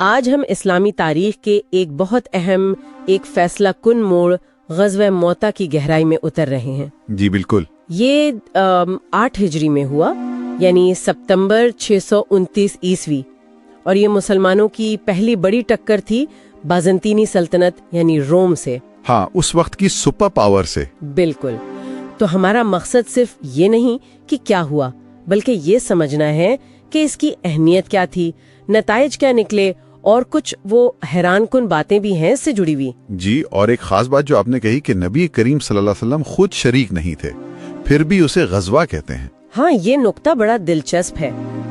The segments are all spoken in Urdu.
آج ہم اسلامی تاریخ کے ایک بہت اہم ایک فیصلہ کن موڑ غزوہ موتا کی گہرائی میں اتر رہے ہیں۔ جی بالکل۔ یہ 8 ہجری میں ہوا، یعنی ستمبر 629 عیسوی، اور یہ مسلمانوں کی پہلی بڑی ٹکر تھی بازنطینی سلطنت یعنی روم سے۔ ہاں، اس وقت کی سپر پاور سے۔ بالکل۔ تو ہمارا مقصد صرف یہ نہیں کہ کیا ہوا، بلکہ یہ سمجھنا ہے کہ اس کی اہمیت کیا تھی، نتائج کیا نکلے، اور کچھ وہ حیران کن باتیں بھی ہیں اس سے جڑی ہوئی۔ جی، اور ایک خاص بات جو آپ نے کہی کہ نبی کریم صلی اللہ علیہ وسلم خود شریک نہیں تھے، پھر بھی اسے غزوہ کہتے ہیں۔ ہاں، یہ نقطہ بڑا دلچسپ ہے۔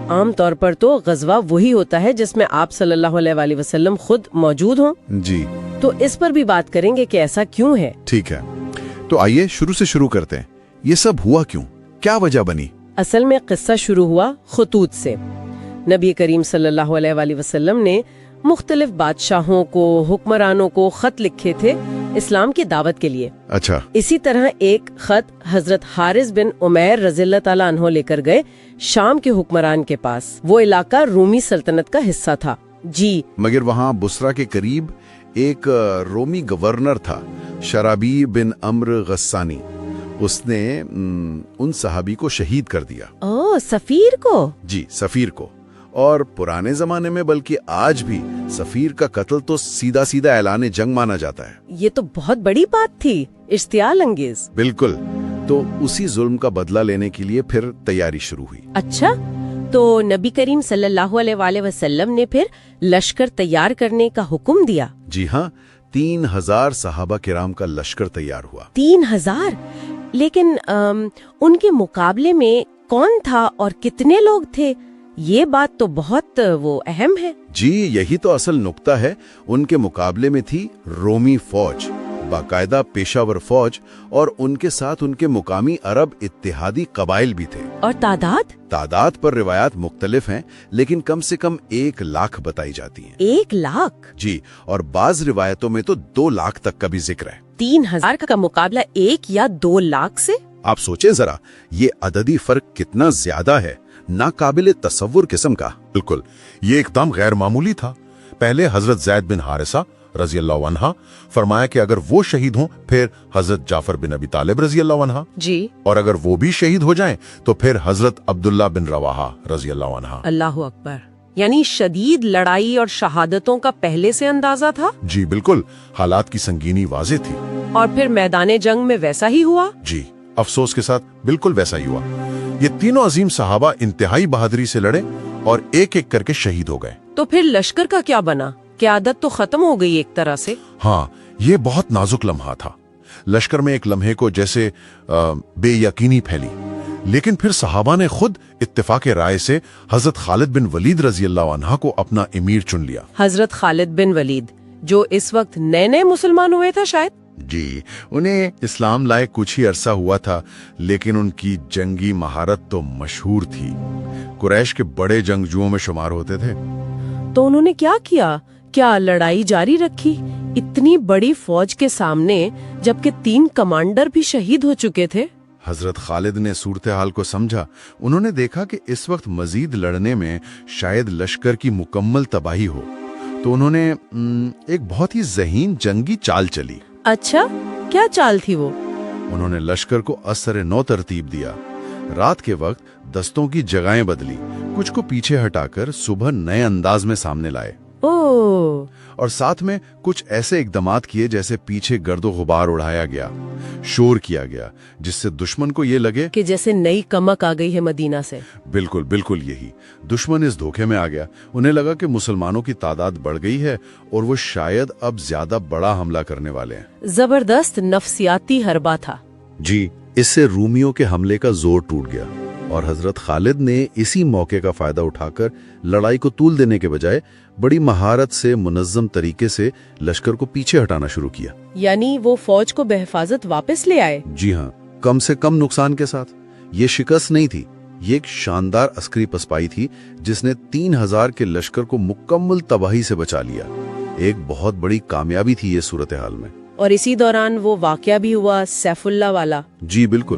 عام طور پر تو غزوہ وہی ہوتا ہے جس میں آپ صلی اللہ علیہ وآلہ وسلم خود موجود ہوں۔ جی، تو اس پر بھی بات کریں گے کہ ایسا کیوں ہے۔ ٹھیک ہے، تو آئیے شروع سے شروع کرتے ہیں۔ یہ سب ہوا کیوں؟ کیا وجہ بنی؟ اصل میں قصہ شروع ہوا خطوط سے۔ نبی کریم صلی اللہ علیہ وآلہ وسلم نے مختلف بادشاہوں کو، حکمرانوں کو خط لکھے تھے اسلام کی دعوت کے لیے۔ اچھا۔ اسی طرح ایک خط حضرت حارث بن عمیر رضی اللہ تعالیٰ عنہ لے کر گئے شام کے حکمران کے پاس۔ وہ علاقہ رومی سلطنت کا حصہ تھا۔ جی، مگر وہاں بصرہ کے قریب ایک رومی گورنر تھا، شرابی بن عمر غسانی۔ اس نے ان صحابی کو شہید کر دیا۔ اوہ، سفیر کو؟ جی، سفیر کو۔ اور پرانے زمانے میں بلکہ آج بھی سفیر کا قتل تو سیدھا سیدھا اعلان جنگ مانا جاتا ہے۔ یہ تو بہت بڑی بات تھی، اشتعال انگیز۔ بالکل۔ تو اسی ظلم کا بدلہ لینے کے لیے پھر تیاری شروع ہوئی۔ اچھا، تو نبی کریم صلی اللہ علیہ وآلہ وسلم نے پھر لشکر تیار کرنے کا حکم دیا۔ جی ہاں، 3000 صحابہ کرام کا لشکر تیار ہوا۔ 3000؟ لیکن ان کے مقابلے میں کون تھا اور کتنے لوگ تھے؟ یہ بات تو بہت اہم ہے۔ جی، یہی تو اصل نقطہ ہے۔ ان کے مقابلے میں تھی رومی فوج، باقاعدہ پیشہ ور فوج، اور ان کے ساتھ ان کے مقامی عرب اتحادی قبائل بھی تھے۔ اور تعداد پر روایات مختلف ہیں، لیکن کم سے کم 1 لاکھ بتائی جاتی ہیں۔ 1 لاکھ؟ جی، اور بعض روایتوں میں تو 2 لاکھ تک کا بھی ذکر ہے۔ 3000 کا مقابلہ 1 یا 2 لاکھ سے؟ آپ سوچیں ذرا، یہ عددی فرق کتنا زیادہ ہے، ناقابل تصور قسم کا۔ بالکل، یہ ایک دم غیر معمولی تھا۔ پہلے حضرت زید بن حارثہ رضی اللہ عنہ، فرمایا کہ اگر وہ شہید ہوں پھر حضرت جعفر بن ابی طالب رضی اللہ عنہ، جی، اور اگر وہ بھی شہید ہو جائیں تو پھر حضرت عبداللہ بن رواحہ رضی اللہ عنہ۔ اللہ اکبر! یعنی شدید لڑائی اور شہادتوں کا پہلے سے اندازہ تھا؟ جی بالکل، حالات کی سنگینی واضح تھی۔ اور پھر میدان جنگ میں ویسا ہی ہوا؟ جی، افسوس کے ساتھ بالکل ویسا ہی ہوا۔ یہ تینوں عظیم صحابہ انتہائی بہادری سے لڑے اور ایک ایک کر کے شہید ہو گئے۔ تو پھر لشکر کا کیا بنا؟ قیادت تو ختم ہو گئی ایک طرح سے۔ ہاں، یہ بہت نازک لمحہ تھا۔ لشکر میں ایک لمحے کو جیسے بے یقینی پھیلی، لیکن پھر صحابہ نے خود اتفاق رائے سے حضرت خالد بن ولید رضی اللہ عنہ کو اپنا امیر چن لیا۔ حضرت خالد بن ولید، جو اس وقت نئے مسلمان ہوئے تھا شاید؟ جی، انہیں اسلام لائے کچھ ہی عرصہ ہوا تھا، لیکن ان کی جنگی مہارت تو مشہور تھی۔ قریش کے بڑے جنگجوؤں میں شمار ہوتے تھے۔ تو انہوں نے کیا لڑائی جاری رکھی اتنی بڑی فوج کے سامنے، جبکہ 3 کمانڈر بھی شہید ہو چکے تھے؟ حضرت خالد نے صورتحال کو سمجھا۔ انہوں نے دیکھا کہ اس وقت مزید لڑنے میں شاید لشکر کی مکمل تباہی ہو، تو انہوں نے ایک بہت ہی ذہین جنگی چال چلی۔ اچھا، کیا چال تھی وہ؟ انہوں نے لشکر کو اثر نو ترتیب دیا۔ رات کے وقت دستوں کی جگہیں بدلی، کچھ کو پیچھے ہٹا کر صبح نئے انداز میں سامنے لائے۔ اور ساتھ میں کچھ ایسے اقدامات کیے جیسے پیچھے گرد و غبار اڑایا گیا، شور کیا گیا، جس سے دشمن کو یہ لگے کہ جیسے نئی کمک آ گئی ہے مدینہ سے۔ بالکل بالکل یہی۔ دشمن اس دھوکے میں آ گیا۔ انہیں لگا کہ مسلمانوں کی تعداد بڑھ گئی ہے اور وہ شاید اب زیادہ بڑا حملہ کرنے والے ہیں۔ زبردست نفسیاتی حربہ تھا۔ جی، اس سے رومیوں کے حملے کا زور ٹوٹ گیا، اور حضرت خالد نے اسی موقع کا فائدہ اٹھا کر لڑائی کو طول دینے کے بجائے بڑی مہارت سے منظم طریقے سے لشکر کو پیچھے ہٹانا شروع کیا۔ یعنی وہ فوج کو بحفاظت واپس لے آئے؟ جی ہاں، کم سے کم نقصان کے ساتھ۔ یہ شکست نہیں تھی، یہ ایک شاندار عسکری پسپائی تھی جس نے 3000 کے لشکر کو مکمل تباہی سے بچا لیا۔ ایک بہت بڑی کامیابی تھی یہ صورتحال میں۔ اور اسی دوران وہ واقعہ بھی ہوا سیف اللہ والا۔ جی بالکل،